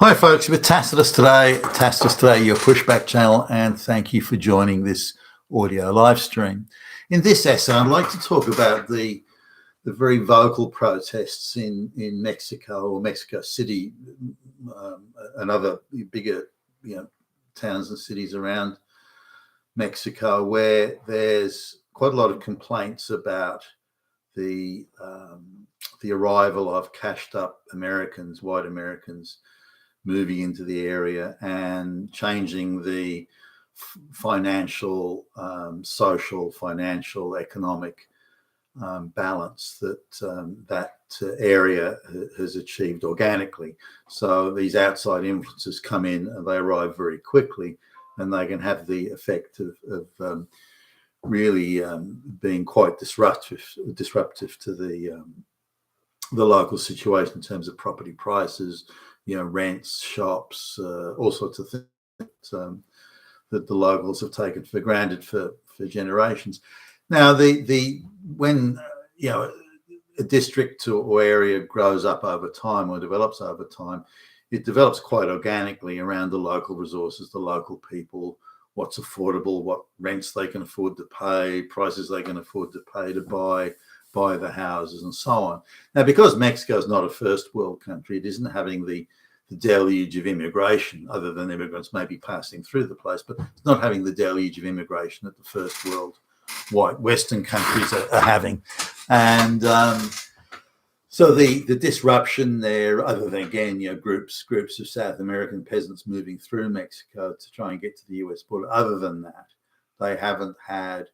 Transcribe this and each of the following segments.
Hi folks, with Tacitus today, your pushback channel, and thank you for joining this audio live stream. In this essay, I'd like to talk about the very vocal protests in Mexico or Mexico City, and other bigger towns and cities around Mexico, where there's quite a lot of complaints about the arrival of cashed up Americans, white Americans, moving into the area and changing the financial, social, financial, economic balance that area has achieved organically. So these outside influences come in and they arrive very quickly, and they can have the effect of really being quite disruptive to the local situation in terms of property prices, rents, shops, all sorts of things that the locals have taken for granted for generations. Now, when a district or area grows up over time or develops over time, it develops quite organically around the local resources, the local people, what's affordable, what rents they can afford to pay, prices they can afford to pay to buy the houses, and so on. Now, because Mexico is not a first world country, it isn't having the deluge of immigration, other than immigrants maybe passing through the place, but it's not having the deluge of immigration that the first world white Western countries are having. And so the disruption there, other than, again, groups of South American peasants moving through Mexico to try and get to the US border, other than that, they haven't had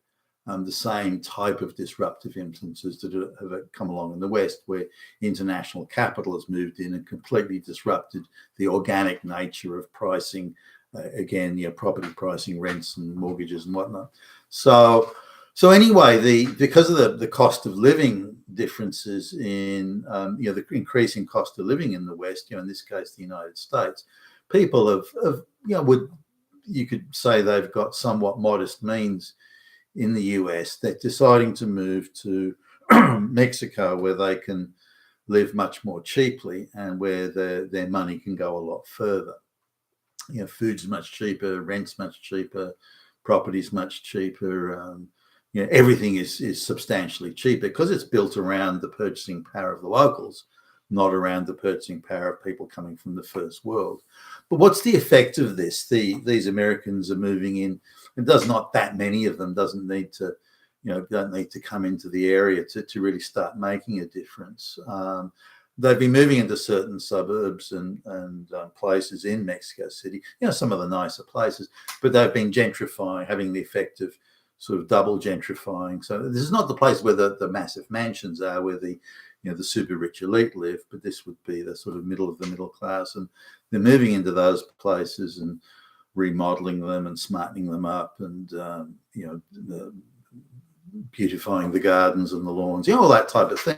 the same type of disruptive influences that have come along in the West, where international capital has moved in and completely disrupted the organic nature of pricing, property pricing, rents and mortgages and whatnot. So anyway, because of the cost of living differences in the increasing cost of living in the West, in this case the United States, people have you could say they've got somewhat modest means in the US. They're deciding to move to Mexico, where they can live much more cheaply and where their money can go a lot further. Food's much cheaper, rent's much cheaper, property's much cheaper. Everything is substantially cheaper because it's built around the purchasing power of the locals, not around the purchasing power of people coming from the first world. But what's the effect of this? These Americans are moving in, and there's not that many of them, don't need to come into the area to really start making a difference. They've been moving into certain suburbs and places in Mexico City, some of the nicer places, but they've been gentrifying, having the effect of sort of double gentrifying. So this is not the place where the massive mansions are, where the super rich elite live, but this would be the sort of middle of the middle class, and they're moving into those places and remodeling them and smartening them up, and beautifying the gardens and the lawns, all that type of thing.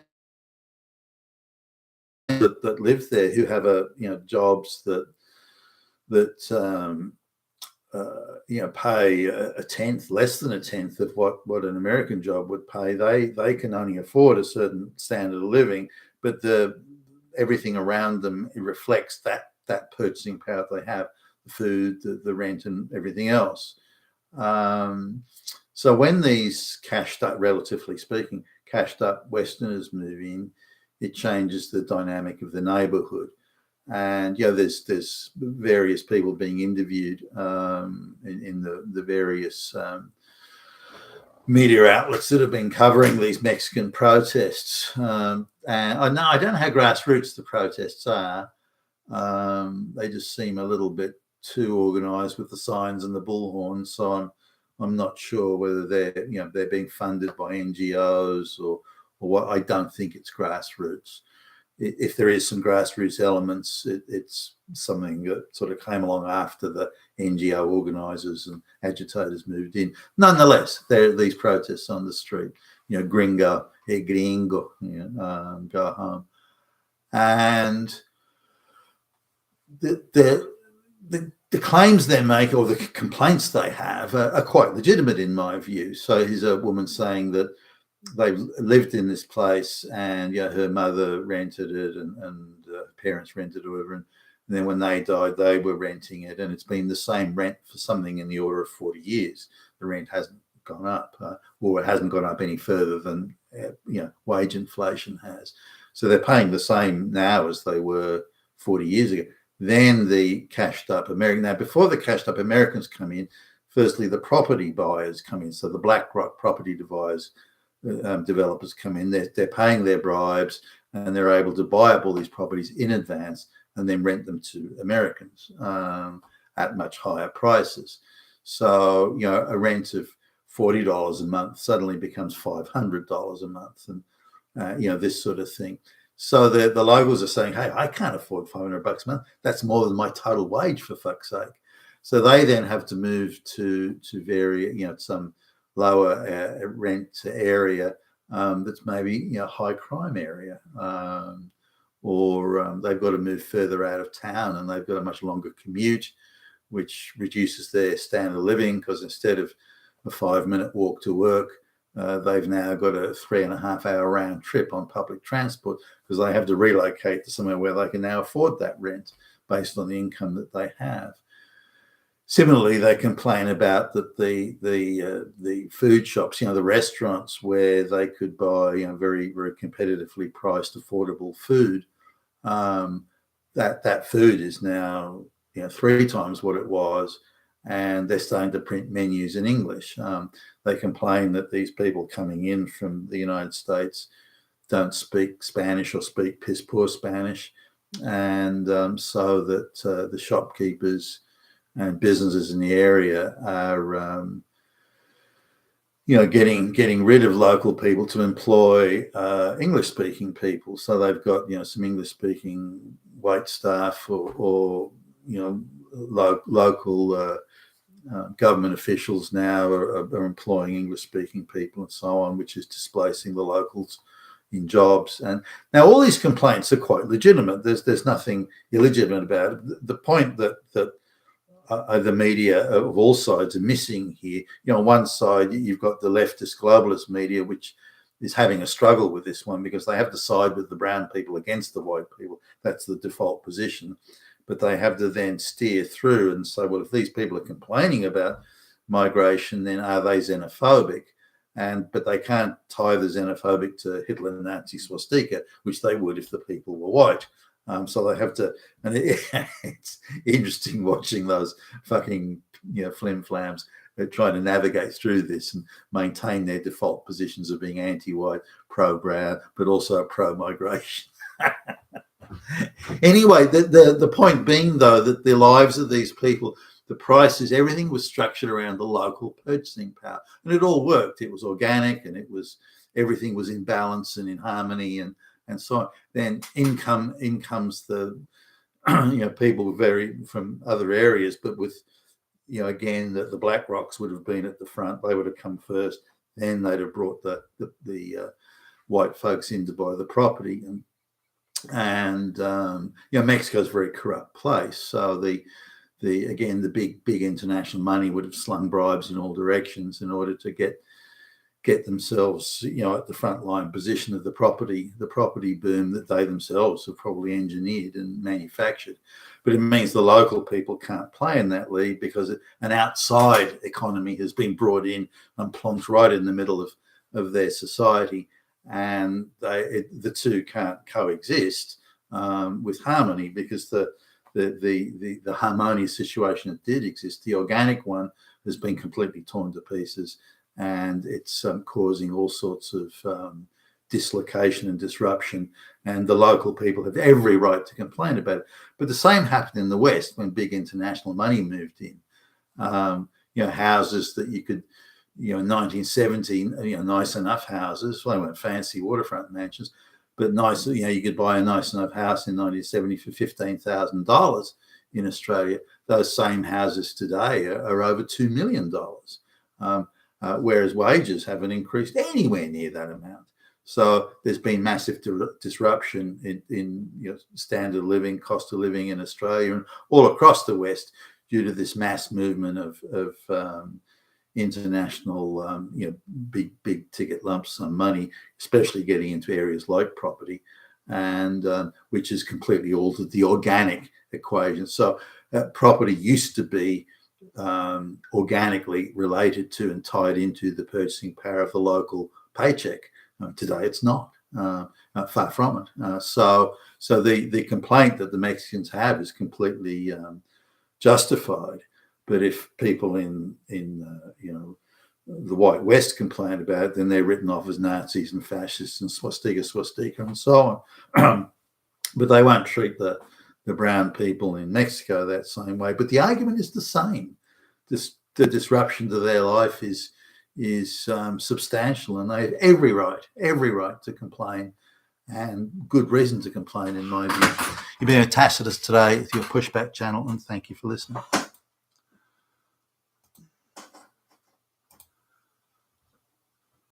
That live there, who have jobs that pay a tenth, less than a tenth of what an American job would pay. They can only afford a certain standard of living, but everything around them, it reflects that purchasing power they have, the food, the rent, and everything else. So when these cashed up, relatively speaking, cashed up Westerners move in, it changes the dynamic of the neighborhood. And there's various people being interviewed in the various media outlets that have been covering these Mexican protests. And I don't know how grassroots the protests are. They just seem a little bit too organized with the signs and the bullhorns. So I'm not sure whether they're being funded by NGOs or what. I don't think it's grassroots. If there is some grassroots elements, it's something that sort of came along after the NGO organizers and agitators moved in. Nonetheless, there are these protests on the street, gringo, gringo, go home. And the claims they make, or the complaints they have, are quite legitimate in my view. So here's a woman saying that they lived in this place, and her mother rented it, and parents rented it, whatever, And then when they died, they were renting it, and it's been the same rent for something in the order of 40 years. The rent hasn't gone up, or it hasn't gone up any further than wage inflation has. So they're paying the same now as they were 40 years ago. Then the cashed up American. Now, before the cashed up Americans come in, firstly the property buyers come in. So the BlackRock property developers come in. They're paying their bribes, and they're able to buy up all these properties in advance and then rent them to Americans at much higher prices. So a rent of $40 a month suddenly becomes $500 a month, and this sort of thing. So the locals are saying, "Hey, I can't afford $500 a month. That's more than my total wage, for fuck's sake." So they then have to move to some lower rent area that's maybe high crime area, or they've got to move further out of town, and they've got a much longer commute, which reduces their standard of living, because instead of a 5-minute walk to work, they've now got a 3.5-hour round trip on public transport, because they have to relocate to somewhere where they can now afford that rent based on the income that they have. Similarly, they complain about that the food shops, the restaurants where they could buy very, very competitively priced, affordable food, that food is now 3 times what it was, and they're starting to print menus in English. They complain that these people coming in from the United States don't speak Spanish, or speak piss poor Spanish, and so that the shopkeepers and businesses in the area are getting rid of local people to employ English-speaking people. So they've got some English-speaking wait staff, or local government officials now are employing English-speaking people, and so on, which is displacing the locals in jobs. And now all these complaints are quite legitimate. There's nothing illegitimate about it. The point that the media of all sides are missing here. On one side, you've got the leftist globalist media, which is having a struggle with this one, because they have to side with the brown people against the white people. That's the default position. But they have to then steer through and say, well, if these people are complaining about migration, then are they xenophobic? But they can't tie the xenophobic to Hitler and Nazi swastika, which they would if the people were white. So they have to, and it's interesting watching those fucking flim-flams trying to navigate through this and maintain their default positions of being anti-white, pro-brown, but also pro-migration. Anyway, the point being, though, that the lives of these people, the prices, everything was structured around the local purchasing power, and it all worked. It was organic, and everything was in balance and in harmony, and so on. Then in comes the people from other areas, but with again the BlackRocks would have been at the front. They would have come first. Then they'd have brought the white folks in to buy the property, and Mexico's a very corrupt place. So the big international money would have slung bribes in all directions in order to get themselves at the front line position of the property boom that they themselves have probably engineered and manufactured. But it means the local people can't play in that league, because an outside economy has been brought in and plonked right in the middle of their society, and the two can't coexist with harmony, because the harmonious situation that did exist, the organic one, has been completely torn to pieces, and it's causing all sorts of dislocation and disruption, and the local people have every right to complain about it. But the same happened in the West when big international money moved in. Houses that you could, in 1970, nice enough houses. Well, they weren't fancy waterfront mansions, but nice. You could buy a nice enough house in 1970 for $15,000 in Australia. Those same houses today are over $2 million, whereas wages haven't increased anywhere near that amount. So there's been massive disruption in standard of living, cost of living in Australia and all across the West, due to this mass movement of international, big ticket lump sum money, especially getting into areas like property, and which has completely altered the organic equation. So property used to be organically related to and tied into the purchasing power of the local paycheck. Today, it's not. Far from it. So the complaint that the Mexicans have is completely justified. But if people in the white West complain about it, then they're written off as Nazis and fascists and swastika and so on. But they won't treat the brown people in Mexico that same way. But the argument is the same. The disruption to their life is substantial, and they have every right to complain, and good reason to complain, in my view. You've been a Tacitus today with your Pushback channel, and thank you for listening.